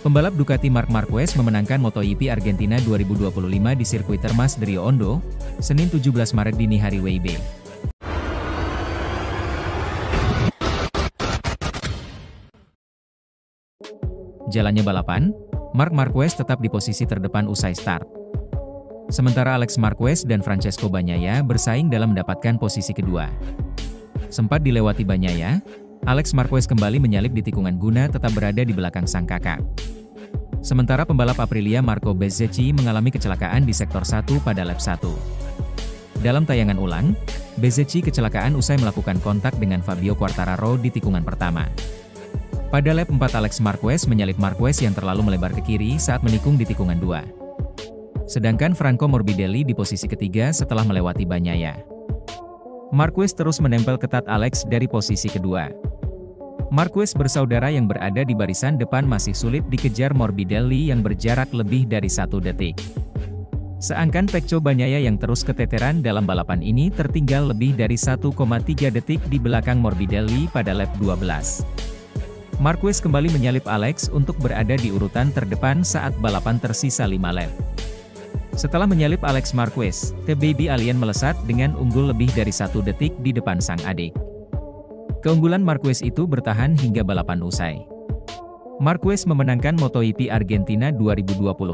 Pembalap Ducati Marc Marquez memenangkan MotoGP Argentina 2025 di sirkuit Termas de Rio Hondo, Senin 17 Maret dini hari WIB. Jalannya balapan, Marc Marquez tetap di posisi terdepan usai start. Sementara Alex Marquez dan Francesco Bagnaia bersaing dalam mendapatkan posisi kedua. Sempat dilewati Bagnaia, Alex Marquez kembali menyalip di tikungan guna tetap berada di belakang sang kakak. Sementara pembalap Aprilia Marco Bezzecchi mengalami kecelakaan di sektor 1 pada lap 1. Dalam tayangan ulang, Bezzecchi kecelakaan usai melakukan kontak dengan Fabio Quartararo di tikungan pertama. Pada lap 4 Alex Marquez menyalip Marquez yang terlalu melebar ke kiri saat menikung di tikungan 2. Sedangkan Franco Morbidelli di posisi ketiga setelah melewati Bagnaia. Marquez terus menempel ketat Alex dari posisi kedua. Marquez bersaudara yang berada di barisan depan masih sulit dikejar Morbidelli yang berjarak lebih dari 1 detik. Seangkan Pecco Bagnaia yang terus keteteran dalam balapan ini tertinggal lebih dari 1,3 detik di belakang Morbidelli pada lap 12. Marquez kembali menyalip Alex untuk berada di urutan terdepan saat balapan tersisa 5 lap. Setelah menyalip Alex Marquez, The Baby Alien melesat dengan unggul lebih dari 1 detik di depan sang adik. Keunggulan Marquez itu bertahan hingga balapan usai. Marquez memenangkan MotoGP Argentina 2025,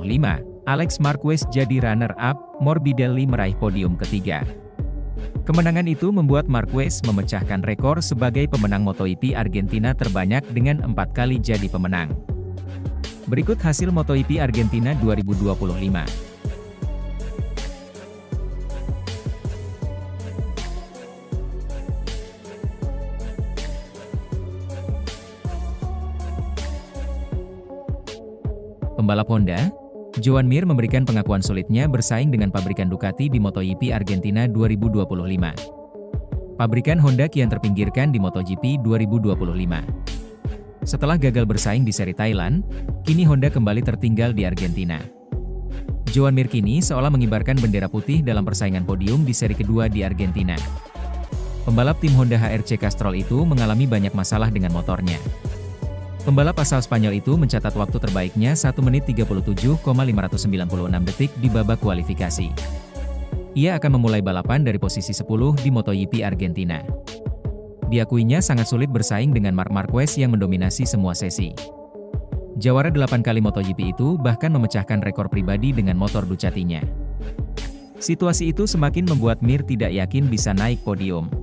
Alex Marquez jadi runner-up, Morbidelli meraih podium ketiga. Kemenangan itu membuat Marquez memecahkan rekor sebagai pemenang MotoGP Argentina terbanyak dengan 4 kali jadi pemenang. Berikut hasil MotoGP Argentina 2025. Pembalap Honda, Joan Mir memberikan pengakuan sulitnya bersaing dengan pabrikan Ducati di MotoGP Argentina 2025. Pabrikan Honda kian terpinggirkan di MotoGP 2025. Setelah gagal bersaing di seri Thailand, kini Honda kembali tertinggal di Argentina. Joan Mir kini seolah mengibarkan bendera putih dalam persaingan podium di seri kedua di Argentina. Pembalap tim Honda HRC Castrol itu mengalami banyak masalah dengan motornya. Pembalap asal Spanyol itu mencatat waktu terbaiknya 1 menit 37,596 detik di babak kualifikasi. Ia akan memulai balapan dari posisi 10 di MotoGP Argentina. Diakuinya sangat sulit bersaing dengan Marc Marquez yang mendominasi semua sesi. Jawara 8 kali MotoGP itu bahkan memecahkan rekor pribadi dengan motor Ducatinya. Situasi itu semakin membuat Mir tidak yakin bisa naik podium.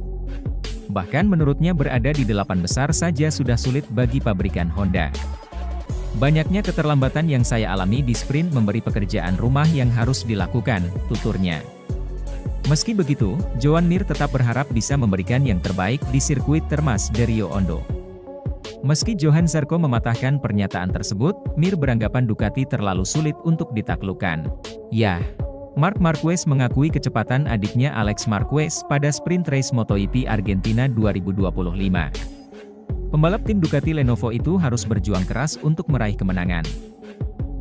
Bahkan menurutnya berada di 8 besar saja sudah sulit bagi pabrikan Honda. Banyaknya keterlambatan yang saya alami di sprint memberi pekerjaan rumah yang harus dilakukan, tuturnya. Meski begitu, Joan Mir tetap berharap bisa memberikan yang terbaik di sirkuit Termas de Rio Hondo. Meski Johan Zarco mematahkan pernyataan tersebut, Mir beranggapan Ducati terlalu sulit untuk ditaklukkan. Yah, Marc Marquez mengakui kecepatan adiknya Alex Marquez pada sprint race MotoGP Argentina 2025. Pembalap tim Ducati Lenovo itu harus berjuang keras untuk meraih kemenangan.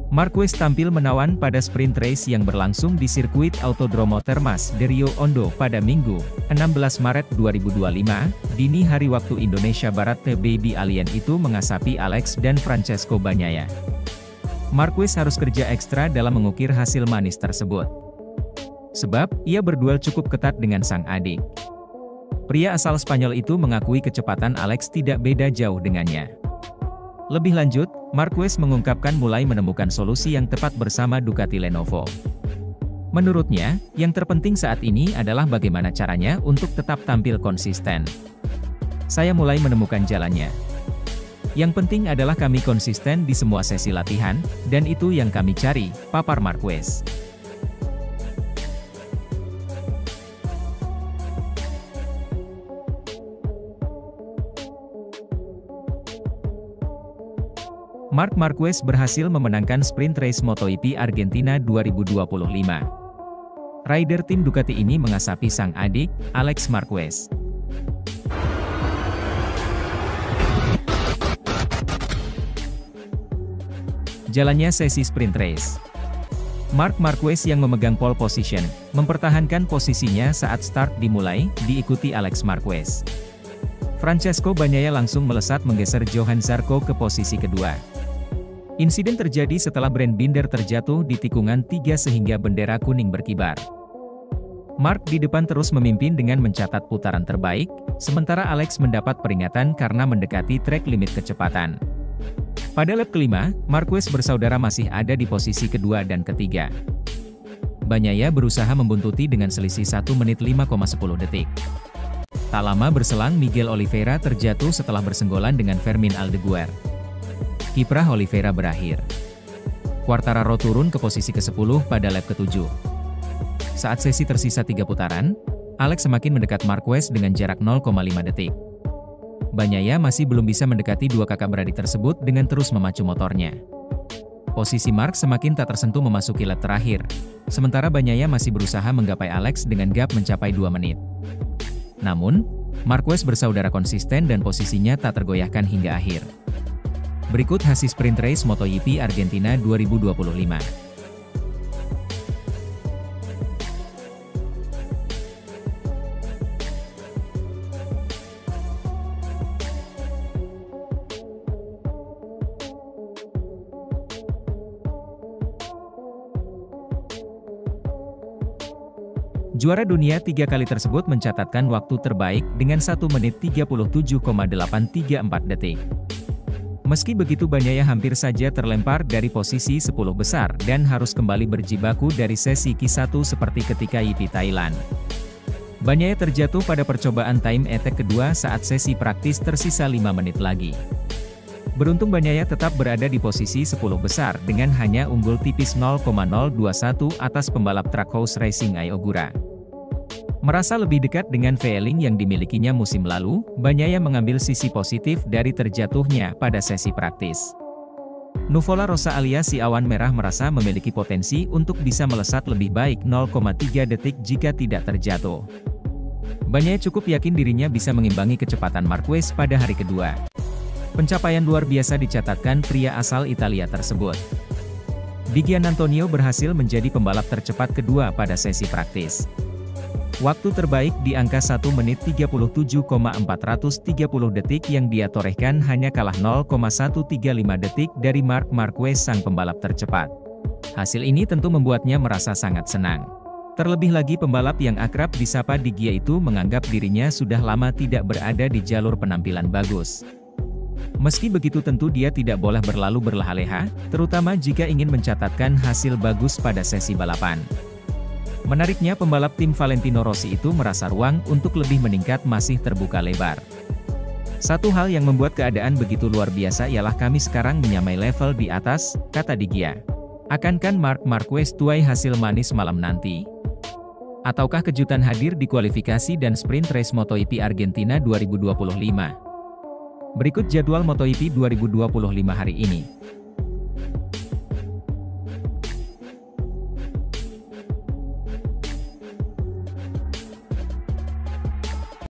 Marquez tampil menawan pada sprint race yang berlangsung di sirkuit Autodromo Termas de Rio Hondo pada Minggu, 16 Maret 2025, dini hari waktu Indonesia Barat. The Baby Alien itu mengasapi Alex dan Francesco Bagnaia. Marquez harus kerja ekstra dalam mengukir hasil manis tersebut. Sebab, ia berduel cukup ketat dengan sang adik. Pria asal Spanyol itu mengakui kecepatan Alex tidak beda jauh dengannya. Lebih lanjut, Marquez mengungkapkan mulai menemukan solusi yang tepat bersama Ducati Lenovo. Menurutnya, yang terpenting saat ini adalah bagaimana caranya untuk tetap tampil konsisten. Saya mulai menemukan jalannya. Yang penting adalah kami konsisten di semua sesi latihan, dan itu yang kami cari, papar Marquez. Marc Marquez berhasil memenangkan sprint race MotoGP Argentina 2025. Rider tim Ducati ini mengasapi sang adik, Alex Marquez. Jalannya sesi sprint race. Marc Marquez yang memegang pole position, mempertahankan posisinya saat start dimulai, diikuti Alex Marquez. Francesco Bagnaia langsung melesat menggeser Johan Zarco ke posisi kedua. Insiden terjadi setelah Brand Binder terjatuh di tikungan 3 sehingga bendera kuning berkibar. Mark di depan terus memimpin dengan mencatat putaran terbaik, sementara Alex mendapat peringatan karena mendekati trek limit kecepatan. Pada lap kelima, Marquez bersaudara masih ada di posisi kedua dan ketiga. Bagnaia berusaha membuntuti dengan selisih 1 menit 5,10 detik. Tak lama berselang Miguel Oliveira terjatuh setelah bersenggolan dengan Fermin Aldeguer. Kiprah Oliveira berakhir. Quartararo turun ke posisi ke-10 pada lap ke-7. Saat sesi tersisa 3 putaran, Alex semakin mendekat Marquez dengan jarak 0,5 detik. Bagnaia masih belum bisa mendekati dua kakak beradik tersebut dengan terus memacu motornya. Posisi Mark semakin tak tersentuh memasuki lap terakhir, sementara Bagnaia masih berusaha menggapai Alex dengan gap mencapai 2 menit. Namun, Marquez bersaudara konsisten dan posisinya tak tergoyahkan hingga akhir. Berikut hasil sprint race MotoGP Argentina 2025. Juara dunia 3 kali tersebut mencatatkan waktu terbaik dengan 1 menit 37,834 detik. Meski begitu Bagnaia hampir saja terlempar dari posisi 10 besar dan harus kembali berjibaku dari sesi Q1 seperti ketika GP Thailand. Bagnaia terjatuh pada percobaan time attack kedua saat sesi praktis tersisa 5 menit lagi. Beruntung Bagnaia tetap berada di posisi 10 besar dengan hanya unggul tipis 0,021 atas pembalap Trackhouse Racing Ai Ogura. Merasa lebih dekat dengan Veiling yang dimilikinya musim lalu, Bagnaia mengambil sisi positif dari terjatuhnya pada sesi praktis. Nuvola Rosa alias si awan merah merasa memiliki potensi untuk bisa melesat lebih baik 0,3 detik jika tidak terjatuh. Bagnaia cukup yakin dirinya bisa mengimbangi kecepatan Marquez pada hari kedua. Pencapaian luar biasa dicatatkan pria asal Italia tersebut. Di Gianantonio berhasil menjadi pembalap tercepat kedua pada sesi praktis. Waktu terbaik di angka 1 menit 37,430 detik yang dia torehkan hanya kalah 0,135 detik dari Marc Marquez sang pembalap tercepat. Hasil ini tentu membuatnya merasa sangat senang. Terlebih lagi pembalap yang akrab disapa Di Gia itu menganggap dirinya sudah lama tidak berada di jalur penampilan bagus. Meski begitu tentu dia tidak boleh berlalu berleha-leha, terutama jika ingin mencatatkan hasil bagus pada sesi balapan. Menariknya pembalap tim Valentino Rossi itu merasa ruang untuk lebih meningkat masih terbuka lebar. Satu hal yang membuat keadaan begitu luar biasa ialah kami sekarang menyamai level di atas, kata Di Gia. Akankah Marc Marquez tuai hasil manis malam nanti? Ataukah kejutan hadir di kualifikasi dan sprint race MotoGP Argentina 2025? Berikut jadwal MotoGP 2025 hari ini.